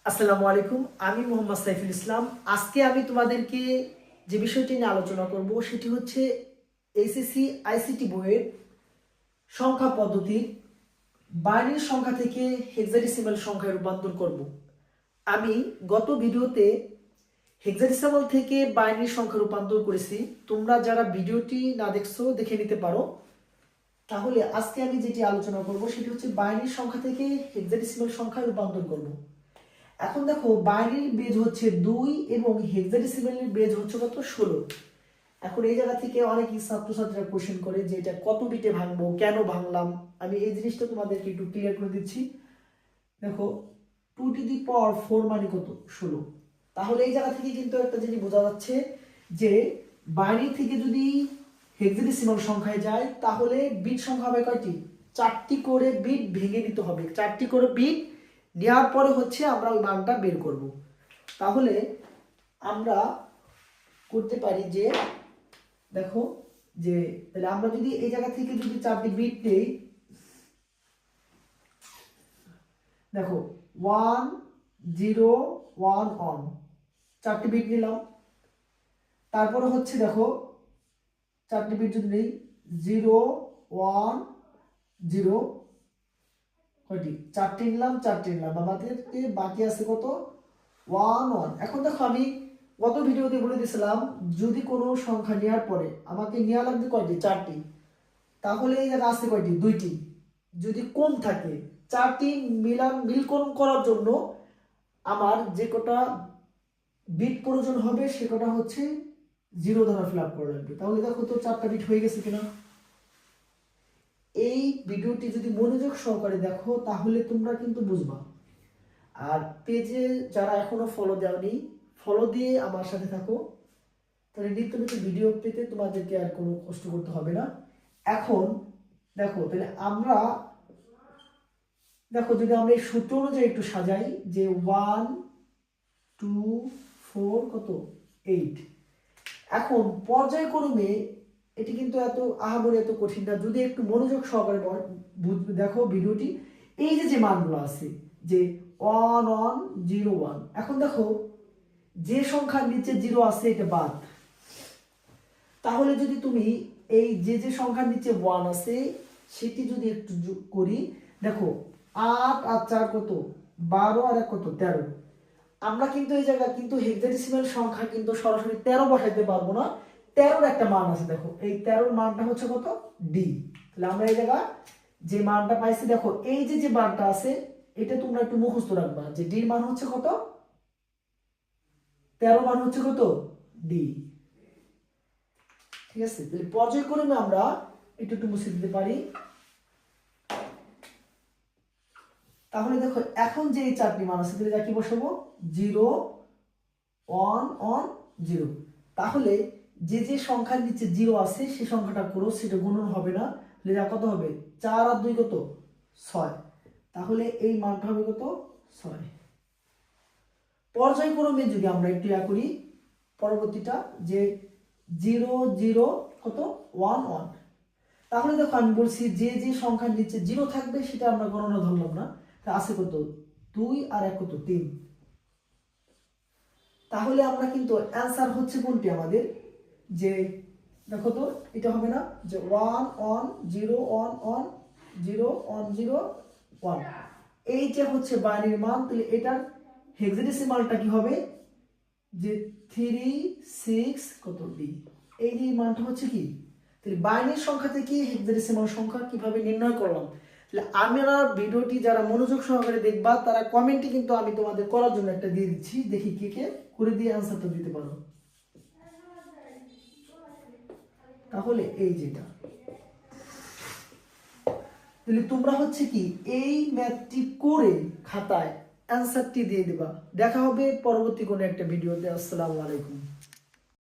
আসসালামু আলাইকুম, আমি মোহাম্মদ সাইফুল ইসলাম। আজকে আমি তোমাদেরকে যে বিষয়টি নিয়ে আলোচনা করব সেটি হচ্ছে এইচএসসি আইসিটি বইয়ের সংখ্যা পদ্ধতি বাইনারি সংখ্যা থেকে হেক্সাডেসিমাল সংখ্যায় রূপান্তর করব। আমি গত ভিডিওতে হেক্সাডেসিমাল থেকে বাইনারি সংখ্যা রূপান্তর করেছি। তোমরা যারা ভিডিওটি না দেখছো দেখে নিতে পারো। তাহলে আজকে আমি যেটি আলোচনা করব সেটি হচ্ছে বাইনারি সংখ্যা থেকে হেক্সাডেসিমাল সংখ্যায় রূপান্তর করব। এখন দেখো, বাইনারির বেজ হচ্ছে 2 এবং হেক্সাডেসিমালের বেজ হচ্ছে কত 16। এখন এই জায়গা থেকে অনেক ছাত্রছাত্রীরা কোশ্চেন করে যে এটা কত বিটে ভাঙবো, কেন ভাঙলাম। আমি এই জিনিসটা তোমাদেরকে একটু ক্লিয়ার করে দিচ্ছি। দেখো, 2 টু দি পাওয়ার 4 মানে কত 16। তাহলে এই জায়গা থেকে কিন্তু একটা জিনিস বোঝা যাচ্ছে যে বাইনারি থেকে যদি হেক্সাডেসিমাল সংখ্যায় যায় তাহলে বিট সংখ্যা হবে কয়টি, 4টি করে বিট ভেঙে দিতে হবে। 4টি করে বিট নেওয়ার পরে হচ্ছে আমরা ওই মানটা বের করব। তাহলে আমরা করতে পারি যে, দেখো যে তাহলে আমরা যদি এই জায়গা থেকে যদি 4টি বিট নেই, দেখো 1 0 1 1, 4টি বিট নিলাম। তারপরে হচ্ছে দেখো 4টি বিট যদি নেই 0 1 0, কয়টি 4টি নিলাম, 4টি নিলাম, আমাদের বাকি আছে কত 1 1। এখন দেখো, আমি গত ভিডিওতে বলে দিয়েছিলাম যদি কোনো সংখ্যা নেওয়ার পরে আমাকে নেওয়া লাগবে কয়টি, 4টি। তাহলে এই জায়গায় আছে কয়টি, 2টি। যদি কম থাকে 4টি মিলকরণ করার জন্য আমার যে কটা বিট প্রয়োজন হবে সে কটা হচ্ছে 0 দ্বারা ফিল আপ করা লাগবে। তাহলে দেখো তো 4টা বিট হয়ে গেছে কিনা। এই ভিডিওটি যদি মনোযোগ সহকারে দেখো তাহলে তোমরা কিন্তু বুঝবা। আর পেজে যারা এখনো ফলো দেওনি, ফলো দিয়ে আমার সাথে থাকো, তাহলে নিত্য নতুন ভিডিও পেতে তোমাদেরকে আর কোনো কষ্ট করতে হবে না। এখন দেখো, তাহলে আমরা দেখো যদি আমরা এই সূত্র অনুযায়ী একটু সাজাই যে 1 2 4 কত 8। এখন পর্যায়ক্রমে এটি কিন্তু এত আহামরি এত কঠিন না, যদি একটু মনোযোগ সহকারে দেখো ভিডিওটি। এই যে যে মানগুলো আছে যে 1 1 0 1, এখন দেখো যে সংখ্যার নিচে 0 আছে এটা বাদ। তাহলে যদি তুমি এই যে যে সংখ্যার নিচে 1 আছে সেটি যদি একটু যোগ করি, দেখো 8 আর 4 কত 12 আর 1 কত 13। আমরা কিন্তু এই জায়গায় কিন্তু হেক্সাডেসিমাল সংখ্যা কিন্তু সরাসরি 13 বসাইতে পারবো না। 13-র একটা মান আছে, দেখো এই 13-র মানটা হচ্ছে কত ডি। তাহলে আমরা এই জায়গা যে মানটা পাইছি, দেখো এই যে যে মানটা আছে এটা তোমরা একটু মুখস্থ রাখবা যে ডির মান হচ্ছে কত, 13 মান হচ্ছে কত ডি। ঠিক আছে, তাহলে পর্যায়ক্রমে আমরা একটু একটু মুছে দিতে পারি। তাহলে দেখো এখন যে এই 4টি মান আছে তাহলে কি বসাবো 0 1 1 0। তাহলে যে যে সংখ্যার নিচে 0 আছে সেই সংখ্যাটা করো, সেটা গুণন হবে না। তাহলে যা কত হবে 4 আর 2 কত 6। তাহলে এই মানটা হবে কত 6। পর্যায়ক্রমে যদি আমরা একটু করি পরবর্তীটা যে 0 0 কত 1 1। তাহলে দেখো আমি বলছি যে যে সংখ্যার নিচে 0 থাকবে সেটা আমরা গণনা ধরলাম না। তা আছে কত 2 আর 1 কত 3। তাহলে আমরা কিন্তু অ্যান্সার হচ্ছে কোনটি আমাদের, যে দেখো তো এটা হবে না যে 1 1 0 1 1 0 1 0 1, এইটা হচ্ছে বাইনারি মান। তাহলে এটার হেক্সাডেসিমালটা কি হবে যে 3 6 কত ডি। এই যে মানটা হচ্ছে কি, তাহলে বাইনারি সংখ্যা থেকে হেক্সাডেসিমাল সংখ্যা কিভাবে নির্ণয় করলাম। তাহলে আমরা ভিডিওটি যারা মনোযোগ সহকারে দেখবা তারা কমেন্টে কিন্তু আমি তোমাদের করার জন্য একটা দিয়ে দিচ্ছি, দেখি কে কে করে দিয়ে আনসারটা দিতে পারো। তাহলে এই যেটা, তাহলে তোমরা হচ্ছে কি এই ম্যাথটি করে খাতায় অ্যান্সারটি দিয়ে দিবা। দেখা হবে পরবর্তী কোনো একটা ভিডিওতে। আসসালামু আলাইকুম।